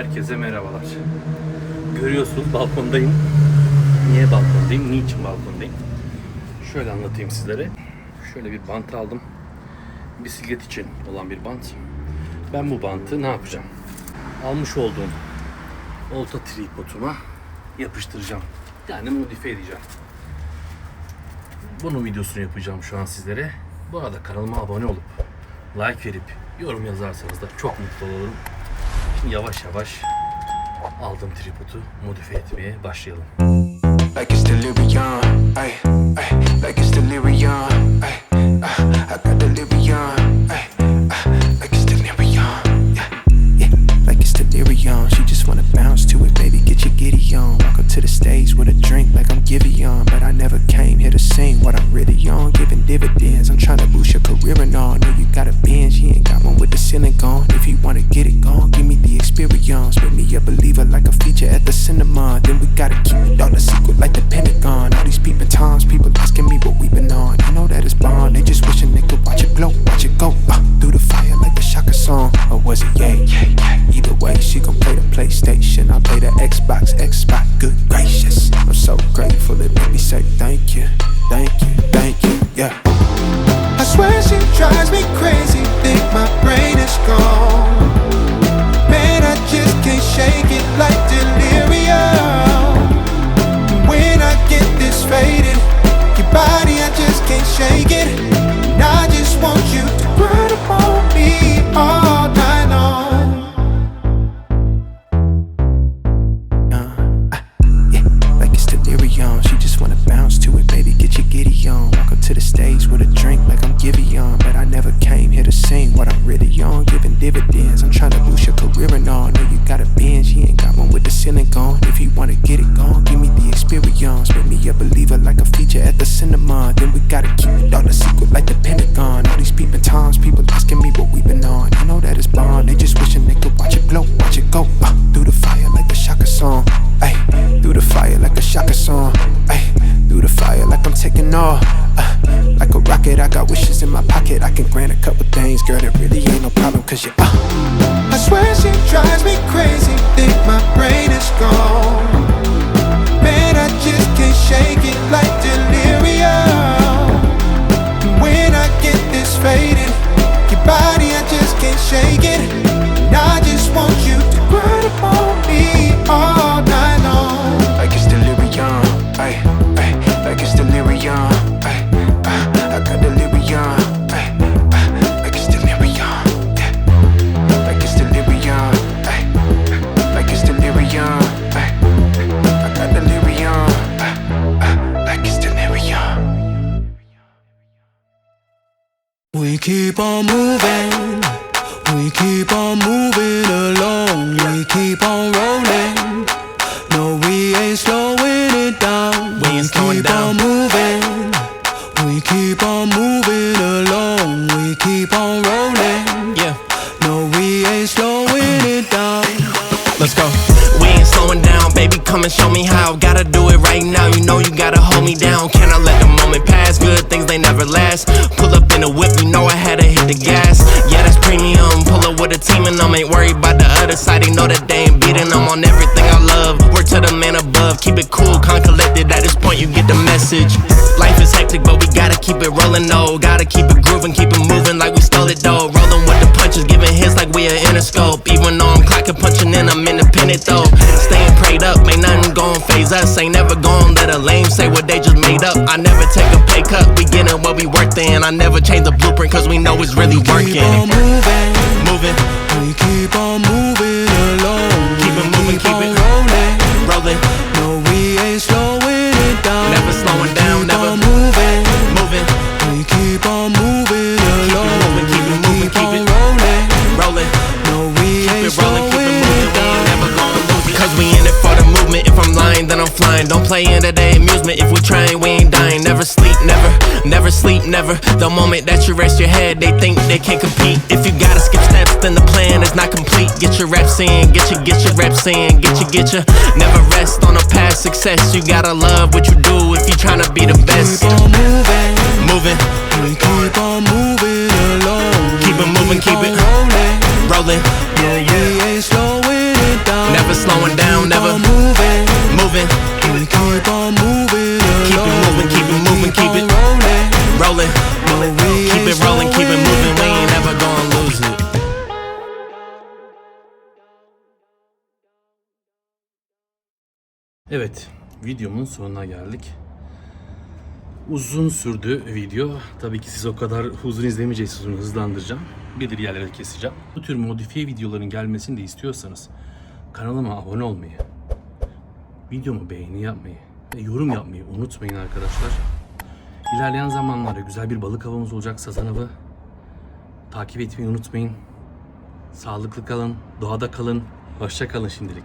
Herkese merhabalar. Görüyorsunuz balkondayım. Niye balkondayım? Niçin balkondayım? Şöyle anlatayım sizlere. Şöyle bir bant aldım. Bisiklet için olan bir bant. Ben bu bantı ne yapacağım? Almış olduğum olta tripoduma yapıştıracağım. Yani modifiye edeceğim. Bunun videosunu yapacağım şu an sizlere. Bu arada kanalıma abone olup like verip yorum yazarsanız da çok mutlu olurum. Şimdi yavaş yavaş aldığım tripodu modifiye etmeye başlayalım. Like it's delirium, ay, ay, like it's delirium, ay, I got delirium, ay, like it's delirium, yeah, yeah, like it's delirium. She just wanna bounce to it, baby, get your giddy on. Welcome to the stage with a drink like I'm Giveon, but I never came here to sing what I'm really on, giving dividends. I'm trying to boost your career and all. Know you got a Benz, you ain't got one with the ceiling gone. If you wanna get it gone, give me the experience. Make me a believer like a feature at the cinema. Then we gotta keep it all a secret like the Pentagon. All these peeping toms, people asking me what we been on. You know that it's Bond, they just wishing they could watch it glow, watch it go through the fire like the Shaka song. Or was it yeah, yeah, yeah? Either way, she gon' play the PlayStation, I play the Xbox, good gracious. I'm so grateful it made me say thank you, thank you, thank you, yeah. I swear she drives me crazy, think my brain is gone. Man, I just can't shake it like delirium. When I get this faded, your body, I just can't shake it. And I just want you to grind upon me all night long. Yeah, like it's delirium. She just wanna bounce to it, baby, get your giddy on. Welcome to the stage with a drink like I'm Giveon, but I never came here to sing what I'm really on, giving dividends. I'm trying to boost your career and all. Know you got a Benz, you ain't got one with the ceiling gone. If you wanna get it gone, give me the experience. Make me a believer like a feature at the cinema. Then we gotta keep it all a secret like the Pentagon. All these peeping toms, people asking me what we been on. You know that it's Bond, they just wishing they could watch it glow, watch it go through the fire like the Shaka song. Ay, through the fire like a Shaka song. Ay, through the fire like I'm taking off. Like a rocket, I got wishes in my pocket. I can grant a couple things, girl, that really ain't no problem. Cause you I swear she drives me crazy, think my brain is gone. Man, I just can't shake it like delirium. When I get this faded, your body, I just can't shake it. And I just want you to grind upon me all night long. Like it's delirium, ay, ay, like it's delirium, ay, I got delirium, ay, like it's delirium, yeah, like it's delirium, ay, like it's delirium, ay, I got delirium, like it's delirium. We keep on moving, we keep on moving along, we keep on rolling. No, we ain't slowing it down. We ain't slowing down. We keep on moving, we keep on moving along, we keep on rolling. Yeah. No, we ain't slowing it down. Let's go. We ain't slowing down, baby, come and show me how. Gotta do it right now, you know you gotta hold me down. Can I let the moment pass? Good things, they never last. Pull up in a whip, you know I had to hit the gas. Yeah, that's premium, pull up with a team and I'm ain't worried about the other side. They know that they ain't beating, I'm on everything I love. Work to the man above, keep it cool, calm, collected. At this point you get the message. Life is hectic, but we gotta keep it rolling, though. Gotta keep it grooving, keep it moving like we stole it, though. Rolling with the punches, giving hits like we are Interscope. Even though I'm clocking, punching in, I'm independent, though. Staying prayed up, ain't nothing gon' phase us. Ain't never gon' let a lame say what they just made up. I never take a pay cut, we getting what we worked in. I never change the blueprint, cause we know it's really working. We keep on moving, moving. We keep on moving along. Keep it moving, keep it rolling, rolling. No, we ain't slowing it down. Never slowing down, never moving, moving. We keep on moving along. Keep it moving, keep it rolling, rolling. No, we ain't slowing it down. Never gonna lose it. Cause we in it for the movement. If I'm lying, then I'm flying. Don't play into the amusement. If we trying, we ain't dying. Never sleep, never sleep, never. The moment that you rest your head, they think they can't compete. If you gotta skip steps, then the plan is not complete. Get your reps in, get your reps in, get your. Never rest on a past success. You gotta love what you do if you tryna be the best. Keep on moving, moving. We keep on moving along. Keep it moving, keep it rolling, rolling. Yeah, we ain't slowing it down. slowing down, never moving. We keep on moving Keep it along. moving, keep it moving, keep it rolling. Keep it rolling, keep it moving. We ain't never gonna lose it. Evet, videomun sonuna geldik. Uzun sürdü video. Tabii ki siz o kadar uzun izlemeyeceksiniz, hızlandıracağım. Belirli yerlere keseceğim. Bu tür modifiye videoların gelmesini de istiyorsanız kanalıma abone olmayı, videomu beğeni yapmayı ve yorum yapmayı unutmayın arkadaşlar. İlerleyen zamanlarda güzel bir balık avımız olacak, sazan avı. Takip etmeyi unutmayın. Sağlıklı kalın, doğada kalın. Hoşça kalın şimdilik.